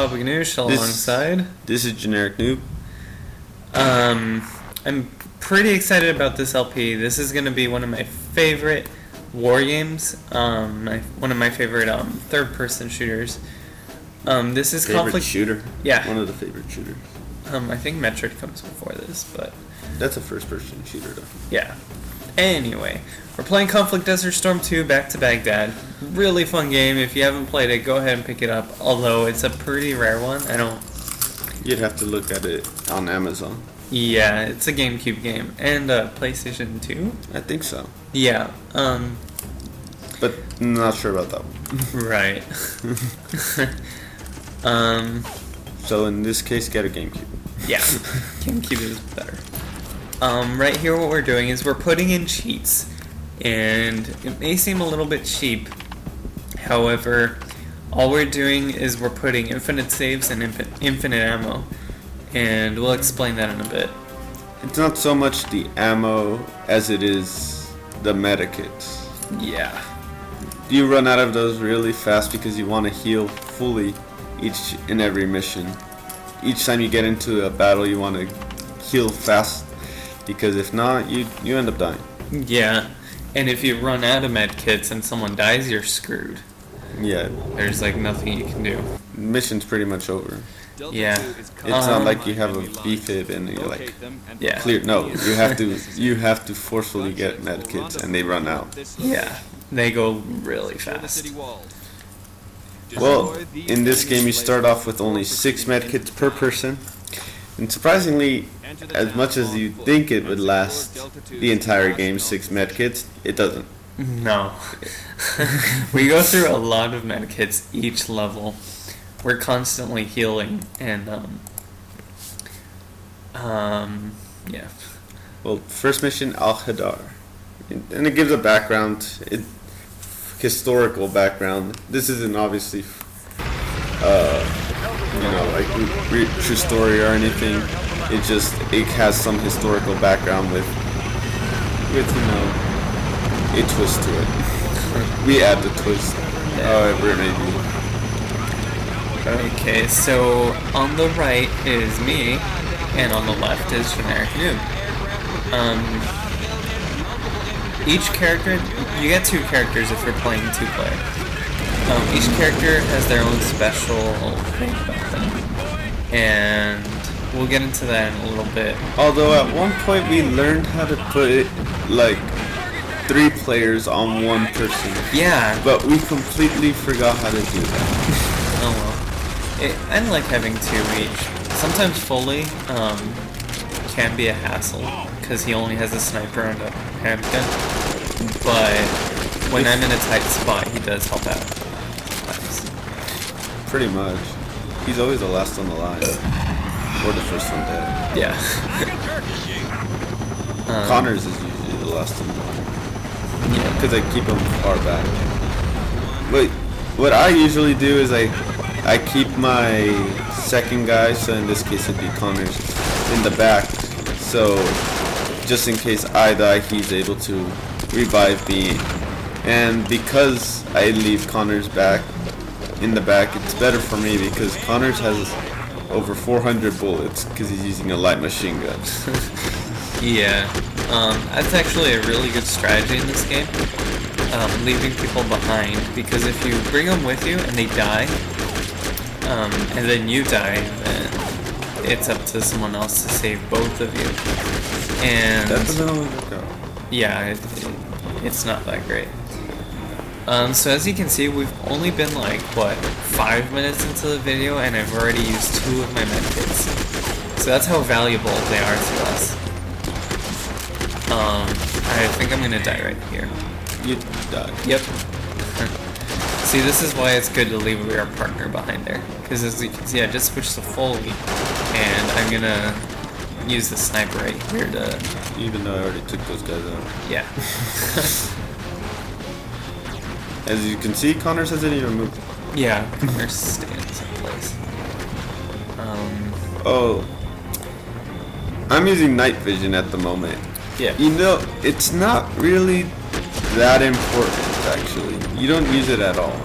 Baba Ganoush alongside. This is Generic Noob. I'm pretty excited about this LP. This is going to be one of my favorite war games. One of my favorite third-person shooters. This is Favorite conflict shooter. Yeah. One of the favorite shooters. I think Metric comes before this, but that's a first-person shooter, though. Yeah. Anyway, we're playing Conflict Desert Storm 2 Back to Baghdad. Really fun game. If you haven't played it, go ahead and pick it up. Although it's a pretty rare one. You'd have to look at it on Amazon. Yeah, it's a GameCube game and PlayStation 2. I think so. Yeah. But not sure about that one. Right. So in this case, get a GameCube. Yeah, GameCube is better. Right here what we're doing is we're putting in cheats, and it may seem a little bit cheap. However, all we're doing is we're putting infinite saves and infinite ammo, and we'll explain that in a bit. It's not so much the ammo as it is the medikits. Yeah. You run out of those really fast because you want to heal fully each and every mission. Each time you get into a battle, you want to heal fast, because if not, you end up dying. Yeah, and if you run out of medkits and someone dies, you're screwed. Yeah. There's like nothing you can do. Mission's pretty much over. Yeah. It's not like you have a BFib and you're like, yeah. Clear. No, you have to forcefully get medkits and they run out. Yeah, they go really fast. Well, in this game you start off with only 6 medkits per person, and surprisingly, as much as you think it would last the entire game, 6 medkits, it doesn't. No. We go through a lot of medkits each level. We're constantly healing, and yeah. Well, first mission, Hadar, and it gives a background, historical background. This isn't obviously, like true story or anything. It has some historical background with a twist to it. We add the twist, however it may be. Okay, so on the right is me, and on the left is Generic Noob. Each character, you get 2 characters if you're playing 2-player. Each character has their own special thing about them, and we'll get into that in a little bit. Although at one point we learned how to put it like 3 players on 1 person. Yeah. But we completely forgot how to do that. Oh well. I like having 2 each. Sometimes fully can be a hassle because he only has a sniper and a handgun. But when I'm in a tight spot, he does help out. Pretty much. He's always the last on the line. Or the first one dead. Yeah. Connors is usually the last on the line. Yeah. Because I keep him far back. But what I usually do is I keep my second guy, so in this case it'd be Connors, in the back. So just in case I die, he's able to revive me. And because I leave Connors back in the back, it's better for me because Connors has over 400 bullets because he's using a light machine gun. Yeah, that's actually a really good strategy in this game, leaving people behind, because if you bring them with you and they die, and then you die, then it's up to someone else to save both of you. And that doesn't always work out. Yeah, it's not that great. So as you can see, we've only been like, 5 minutes into the video, and I've already used 2 of my medkits. So that's how valuable they are to us. I think I'm gonna die right here. You die. Yep. See, this is why it's good to leave your partner behind there. Because as you can see, I just switched to fully, and I'm gonna use the sniper right here to... Even though I already took those guys out. Yeah. As you can see, Connors hasn't even moved. Yeah, Connors stands in place. Oh. I'm using night vision at the moment. Yeah. It's not really that important, actually. You don't use it at all.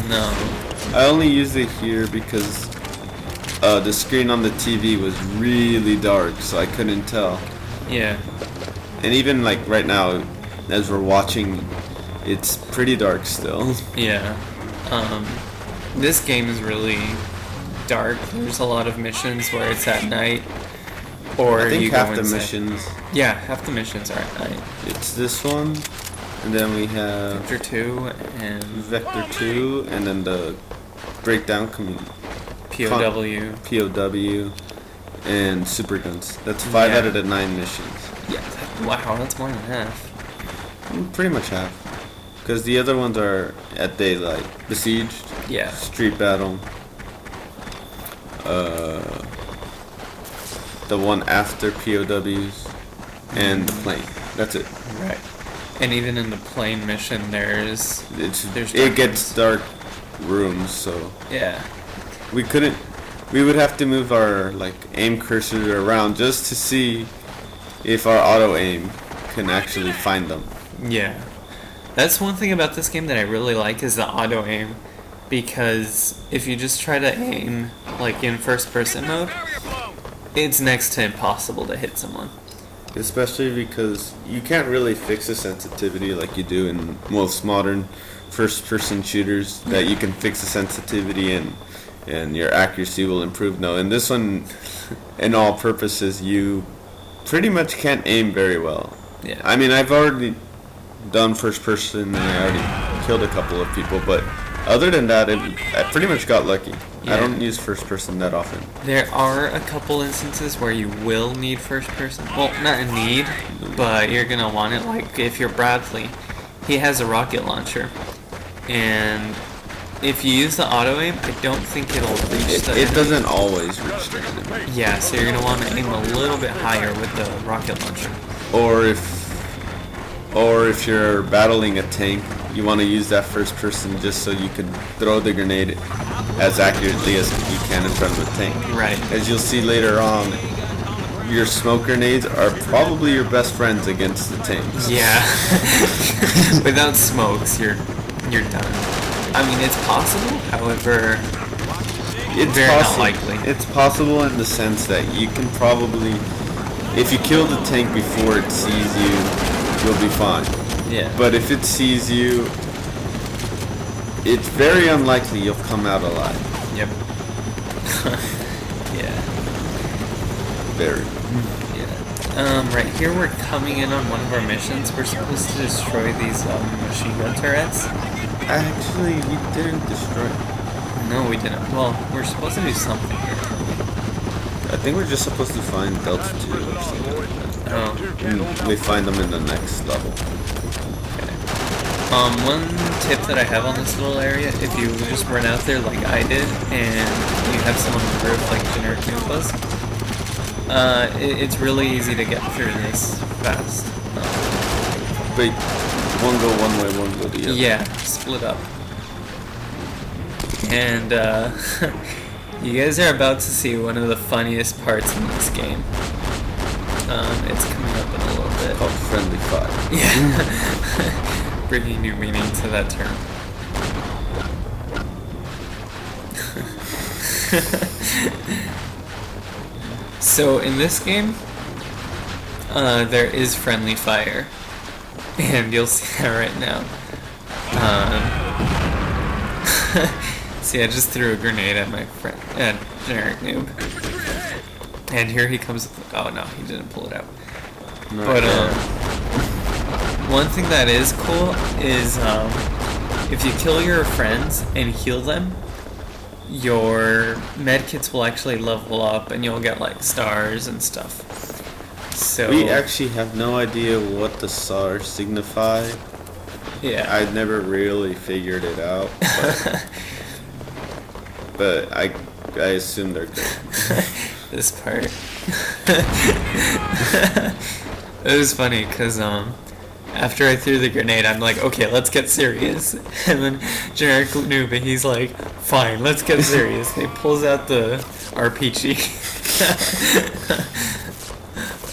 No. I only use it here because the screen on the TV was really dark, so I couldn't tell. Yeah. And even like right now, as we're watching, it's pretty dark still. Yeah. This game is really dark. There's a lot of missions where it's at night, or I think you half go the inside. missions. Yeah, half the missions are at night. It's this one, and then we have Vector 2 and Vector 2, and then the breakdown POW. POW, and Super Guns. That's 5 Yeah. out of the 9 missions. Yeah. Wow, that's more than half. Pretty much half. Because the other ones are at daylight. Besieged, Yeah. Street Battle, the one after POWs, and the plane. That's it. Right. And even in the plane mission, there's It dark gets dark rooms, so yeah. we couldn't. We would have to move our like aim cursor around just to see if our auto aim can actually find them. Yeah. That's one thing about this game that I really like is the auto aim, because if you just try to aim like in first person mode, it's next to impossible to hit someone. Especially because you can't really fix the sensitivity like you do in most modern first-person shooters. That you can fix the sensitivity and your accuracy will improve. No, in this one, in all purposes, you pretty much can't aim very well. Yeah. I mean, I've already done first-person and I already killed a couple of people, but other than that, I pretty much got lucky. Yeah. I don't use first-person that often. There are a couple instances where you will need first person. Well, not a need, but you're gonna want it. Like if you're Bradley, he has a rocket launcher, and if you use the auto aim, I don't think it'll reach the It enemy. doesn't always reach the enemy. Yeah, so you're gonna want to aim a little bit higher with the rocket launcher. Or if you're battling a tank, you want to use that first person just so you can throw the grenade as accurately as you can in front of a tank. Right. As you'll see later on, your smoke grenades are probably your best friends against the tanks. Yeah. Without smokes, you're done. I mean, it's possible. However, It's very not possible. likely. It's possible in the sense that you can probably, if you kill the tank before it sees you, you'll be fine. Yeah. But if it sees you, it's very unlikely you'll come out alive. Yep. Yeah. Very. Yeah. Right here we're coming in on one of our missions. We're supposed to destroy these machine gun turrets. Actually, we didn't destroy. No, we didn't. Well, we're supposed to do something here. I think we're just supposed to find Delta 2 or something like that. Oh. And we find them in the next level. Okay. One tip that I have on this little area, if you just run out there like I did, and you have someone on the roof like Generic Noob was, it's really easy to get through this fast. Wait, one go one way, one go the other. Yeah, split up. And you guys are about to see one of the funniest parts in this game. It's coming up in a little bit. Called friendly fire. Yeah. Bringing new meaning to that term. So in this game, there is friendly fire, and you'll see that right now. See, I just threw a grenade at my friend, Generic Noob, and here he comes. Oh no, he didn't pull it out. Not But bad. one thing that is cool is if you kill your friends and heal them, your medkits will actually level up and you'll get like stars and stuff. So We actually have no idea what the stars signify. yeah. I never really figured it out, but I assume they're good. This part. It was funny because after I threw the grenade, I'm like, okay, let's get serious. And then Generic Noob, he's like, fine, let's get serious. And he pulls out the RPG.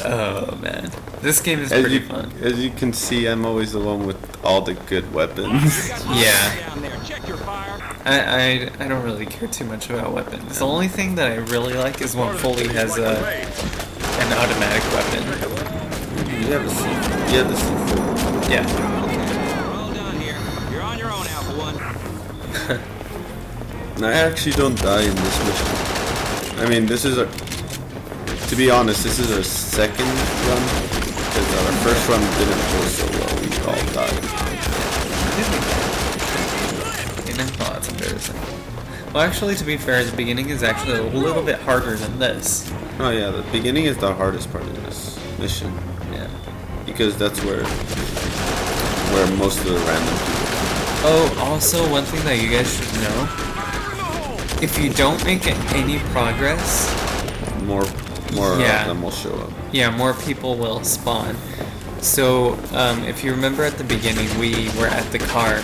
Oh man, this game is pretty fun. As you can see, I'm always the one with all the good weapons. Yeah. Down there, check your fire. I don't really care too much about weapons. The only thing that I really like is when Foley has an automatic weapon. You have the C4. Yeah. We're all done here. You're on your own, Alpha One. And I actually don't die in this mission. I mean, this is to be honest, this is our second run, because our first run didn't go so well. We all died. Oh, that's embarrassing. Well, actually, to be fair, the beginning is actually a little bit harder than this. Oh yeah, the beginning is the hardest part of this mission, Yeah. because that's where most of the random people. Oh, also, one thing that you guys should know: if you don't make any progress, More Yeah. of them will show up. yeah, more people will spawn. So, if you remember at the beginning, we were at the car,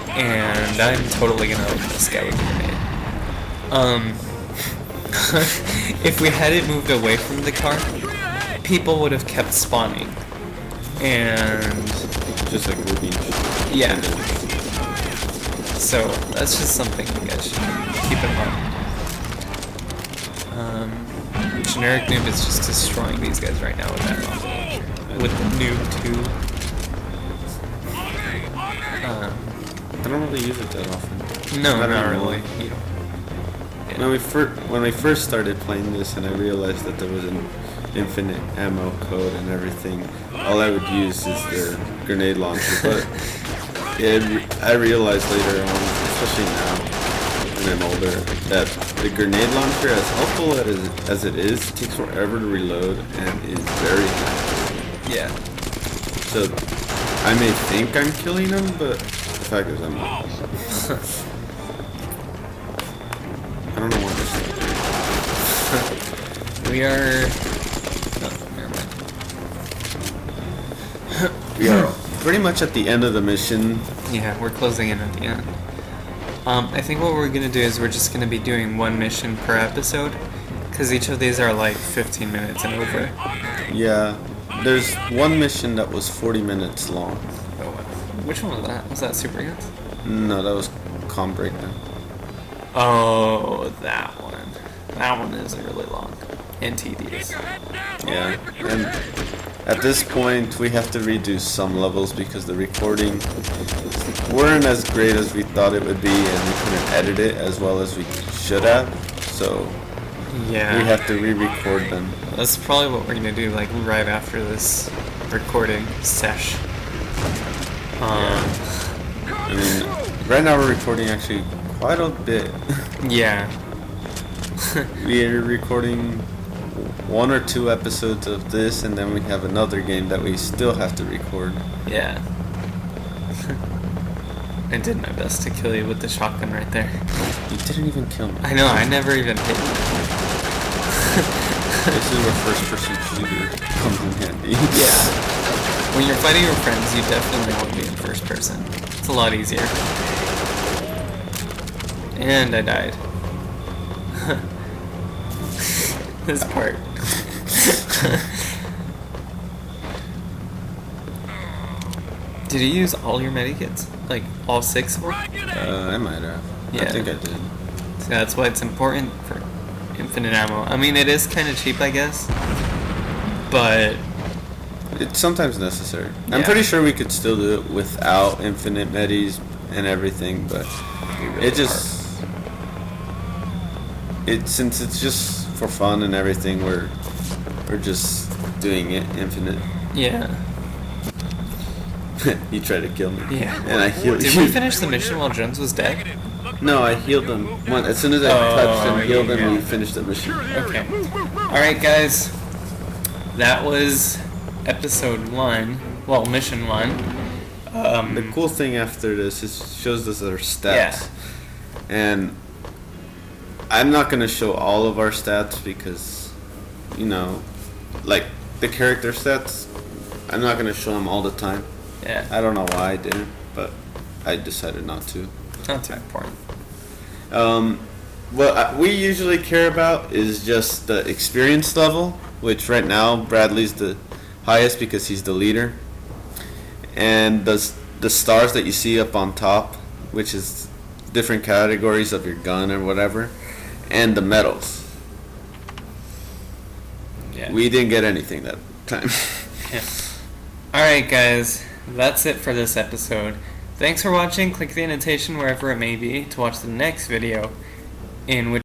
and I'm totally gonna open this guy with a grenade. If we had it moved away from the car, people would have kept spawning, and Just like Ruby. yeah. So that's just something you guys should keep in mind. Generic noob is just destroying these guys right now with that rocket launcher. With the noob too. I don't really use it that often. No, Not not anymore. really. You don't. When we first started playing this, and I realized that there was an infinite ammo code and everything, all I would use is the grenade launcher. But I realized later on, especially now when I'm older, that the grenade launcher, as helpful as it is, takes forever to reload and is very fast. Yeah. So I may think I'm killing them, but the fact is I'm not. I don't know what this is. We are. Oh, never mind. We are pretty much at the end of the mission. Yeah, we're closing in at the end. I think what we're gonna do is we're just gonna be doing one mission per episode, because each of these are like 15 minutes and over. Yeah, there's one mission that was 40 minutes long. Oh, which one was that? Was that Super Guns? No, that was Com Breakdown. Oh, that one. That one is really long and tedious. Yeah, and at this point we have to redo some levels because the recording weren't as great as we thought it would be, and we couldn't edit it as well as we should have. So Yeah. we have to re-record them. That's probably what we're gonna do, like right after this recording sesh. I mean, right now we're recording actually quite a bit. Yeah. We are recording 1 or 2 episodes of this, and then we have another game that we still have to record. Yeah. I did my best to kill you with the shotgun right there. You didn't even kill me. I know, I never even hit you. This is where first-person shooter comes in handy. Yeah. When you're fighting your friends, you definitely want to be in first person. It's a lot easier. And I died. This part. Did you use all your medikits? Like, all 6 of them? I might have. Yeah. I think I did. So that's why it's important for infinite ammo. I mean, it is kind of cheap, I guess. But, It's sometimes necessary. I'm Yeah. pretty sure we could still do it without infinite medis and everything, but really it just... Since it's just for fun and everything, we're just doing it infinite. yeah. You tried to kill me. Yeah. And I healed Did you. we finish the mission while Jones was dead? No, I healed him. As soon as I touched and healed him, yeah. we finished the mission. Okay. Alright, guys. That was episode 1. Well, mission 1. The cool thing after this is it shows us our stats. Yeah. And I'm not going to show all of our stats because, you know, like the character stats, I'm not going to show them all the time. Yeah. I don't know why I didn't, but I decided not to. Not too important. What we usually care about is just the experience level, which right now Bradley's the highest because he's the leader. And the stars that you see up on top, which is different categories of your gun or whatever, and the medals. Yeah. We didn't get anything that time. Yeah. Alright guys, that's it for this episode. Thanks for watching. Click the annotation wherever it may be to watch the next video in which